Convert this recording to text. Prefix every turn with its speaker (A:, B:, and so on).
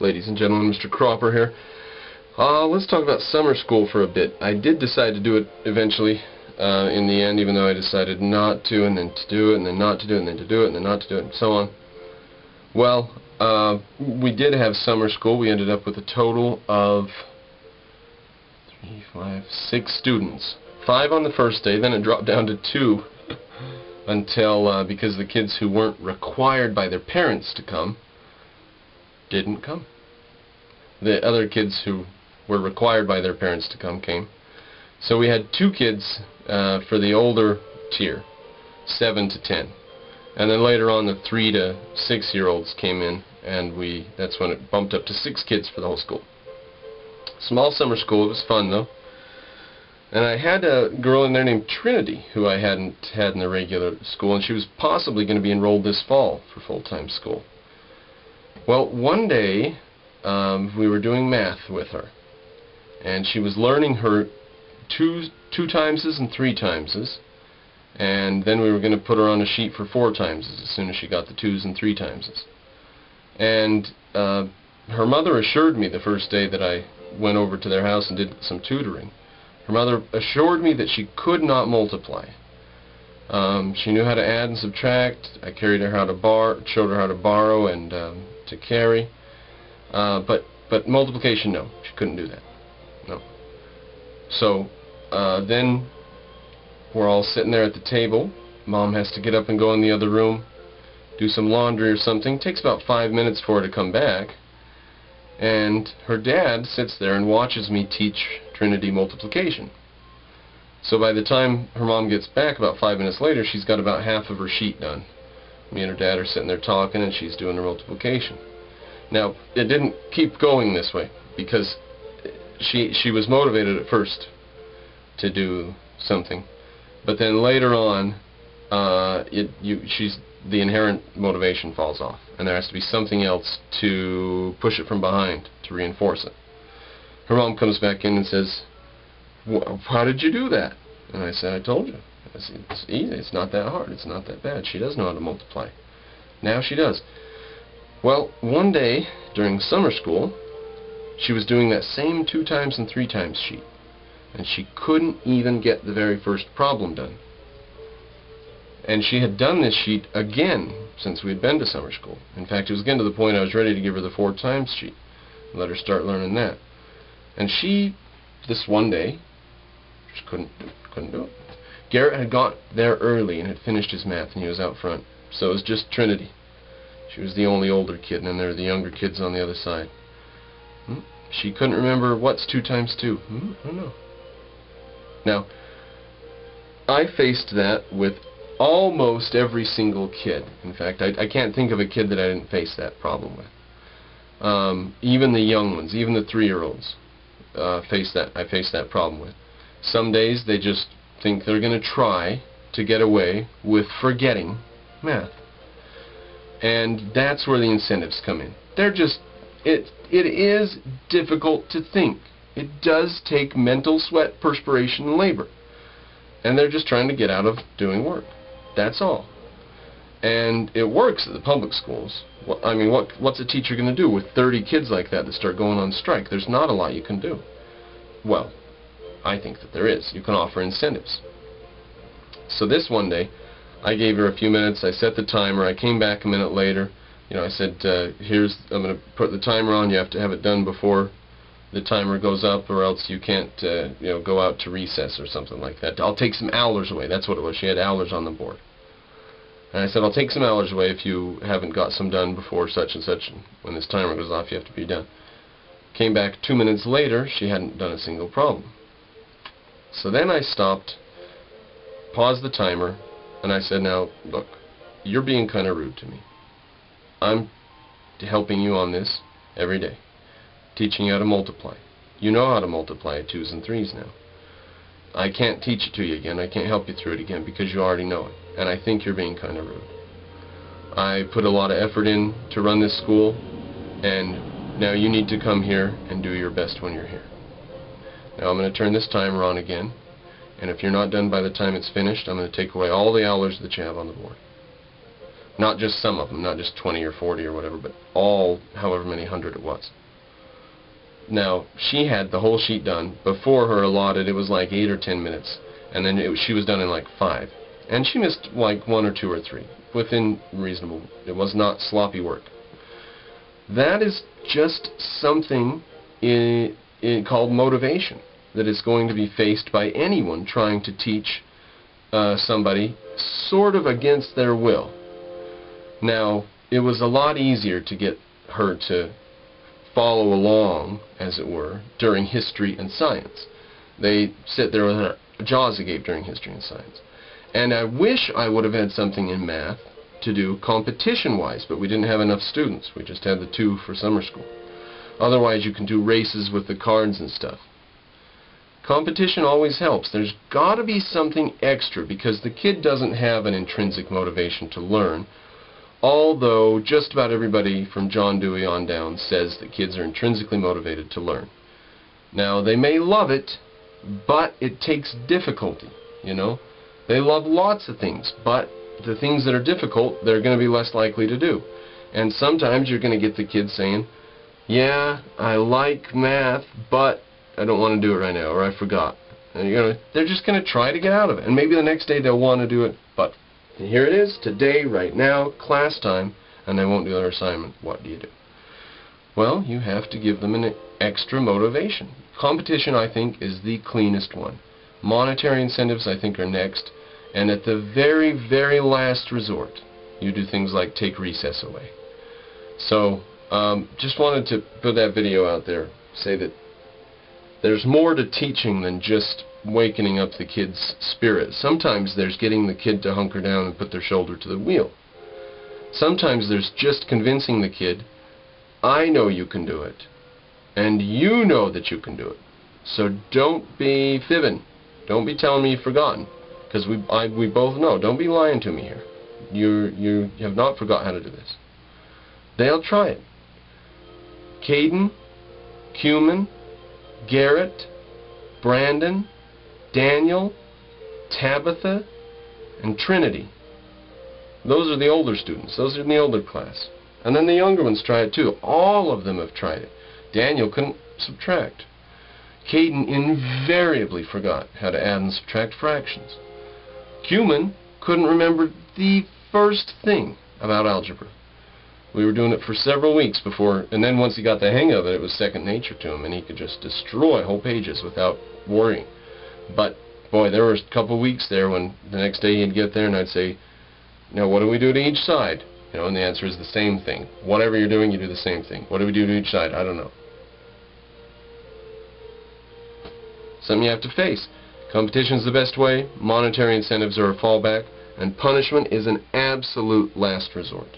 A: Ladies and gentlemen, Mr. Cropper here. Let's talk about summer school for a bit. I did decide to do it eventually, in the end, even though I decided not to, and then to do it, and then not to do it, and then to do it, and then not to do it, and so on. Well, we did have summer school. We ended up with a total of 6 students. 5 on the first day, then it dropped down to 2 until, because the kids who weren't required by their parents to come didn't come. The other kids who were required by their parents to come came. So we had 2 kids for the older tier, 7 to 10. And then later on the 3 to 6-year-olds came in, and that's when it bumped up to 6 kids for the whole school. Small summer school. It was fun though. And I had a girl in there named Trinity who I hadn't had in the regular school, and she was possibly going to be enrolled this fall for full-time school. Well, one day we were doing math with her, and she was learning her two timeses and 3 timeses, and then we were going to put her on a sheet for 4 timeses as soon as she got the 2s and 3 timeses. And her mother assured me the first day that I went over to their house and did some tutoring. Her mother assured me that she could not multiply. She knew how to add and subtract. I showed her how to borrow and to carry. But multiplication, no, she couldn't do that. No. So then we're all sitting there at the table. Mom has to get up and go in the other room, do some laundry or something. It takes about 5 minutes for her to come back. And her dad sits there and watches me teach Trinity multiplication. So by the time her mom gets back about 5 minutes later, she's got about half of her sheet done. Me and her dad are sitting there talking, and she's doing her multiplication. Now, it didn't keep going this way, because she was motivated at first to do something, but then later on, the inherent motivation falls off, and there has to be something else to push it from behind, to reinforce it. Her mom comes back in and says, "How did you do that?" And I said, "I told you. I said, it's easy. It's not that hard. It's not that bad. She does know how to multiply. Now she does." Well, one day during summer school, she was doing that same 2 times and 3 times sheet, and she couldn't even get the very first problem done. And she had done this sheet again since we had been to summer school. In fact, it was getting to the point I was ready to give her the 4 times sheet and let her start learning that. And she, this one day, just couldn't do it. Garrett had got there early and had finished his math, and he was out front. So it was just Trinity. She was the only older kid, and then there were the younger kids on the other side. She couldn't remember what's 2 times 2. I don't know. Now, I faced that with almost every single kid. In fact, I can't think of a kid that I didn't face that problem with. Even the young ones, even the 3-year-olds, I faced that problem with. Some days they just think they're going to try to get away with forgetting math. And that's where the incentives come in. It is difficult to think. It does take mental sweat, perspiration, and labor. And they're just trying to get out of doing work. That's all. And it works at the public schools. I mean, what's a teacher going to do with 30 kids like that start going on strike? There's not a lot you can do. Well, I think that there is. You can offer incentives. So this one day, I gave her a few minutes. I set the timer. I came back a minute later. I said, I'm going to put the timer on. You have to have it done before the timer goes up, or else you can't, go out to recess or something like that. I'll take some hours away. That's what it was. She had hours on the board. And I said, I'll take some hours away if you haven't got some done before such and such. And when this timer goes off, you have to be done. Came back 2 minutes later. She hadn't done a single problem. So then I stopped, paused the timer, and I said, "Now, look, you're being kind of rude to me. I'm helping you on this every day, teaching you how to multiply. You know how to multiply 2s and 3s now. I can't teach it to you again. I can't help you through it again because you already know it. And I think you're being kind of rude. I put a lot of effort in to run this school, and now you need to come here and do your best when you're here. Now I'm going to turn this timer on again, and if you're not done by the time it's finished, I'm going to take away all the hours that you have on the board. Not just some of them, not just 20 or 40 or whatever, but all, however many hundred it was. Now, she had the whole sheet done. Before her allotted, it was like 8 or 10 minutes, and then she was done in like 5. And she missed like 1 or 2 or 3, within reasonable. It was not sloppy work. That is just something called motivation that is going to be faced by anyone trying to teach somebody sort of against their will. Now, it was a lot easier to get her to follow along, as it were, during history and science. They sit there with their jaws agape during history and science. And I wish I would have had something in math to do competition-wise, but we didn't have enough students. We just had the 2 for summer school. Otherwise, you can do races with the cards and stuff. Competition always helps. There's got to be something extra, because the kid doesn't have an intrinsic motivation to learn, although just about everybody from John Dewey on down says that kids are intrinsically motivated to learn. Now, they may love it, but it takes difficulty, you know. They love lots of things, but the things that are difficult, they're going to be less likely to do. And sometimes you're going to get the kids saying, yeah, I like math, but I don't want to do it right now, or I forgot. And they're just going to try to get out of it. And maybe the next day they'll want to do it, but here it is, today, right now, class time, and they won't do their assignment. What do you do? Well, you have to give them an extra motivation. Competition, I think, is the cleanest one. Monetary incentives, I think, are next. And at the very, very last resort, you do things like take recess away. So, just wanted to put that video out there, say that there's more to teaching than just wakening up the kid's spirit. Sometimes there's getting the kid to hunker down and put their shoulder to the wheel. Sometimes there's just convincing the kid, I know you can do it, and you know that you can do it. So don't be fibbing. Don't be telling me you've forgotten. Because we both know. Don't be lying to me here. You have not forgot how to do this. They'll try it. Caden, Cuman, Garrett, Brandon, Daniel, Tabitha, and Trinity. Those are the older students. Those are in the older class. And then the younger ones try it too. All of them have tried it. Daniel couldn't subtract. Caden invariably forgot how to add and subtract fractions. Cuman couldn't remember the first thing about algebra. We were doing it for several weeks before, and then once he got the hang of it, it was second nature to him, and he could just destroy whole pages without worrying. But, boy, there were a couple of weeks there when the next day he'd get there and I'd say, now what do we do to each side? You know, and the answer is the same thing. Whatever you're doing, you do the same thing. What do we do to each side? I don't know. Something you have to face. Competition is the best way, monetary incentives are a fallback, and punishment is an absolute last resort.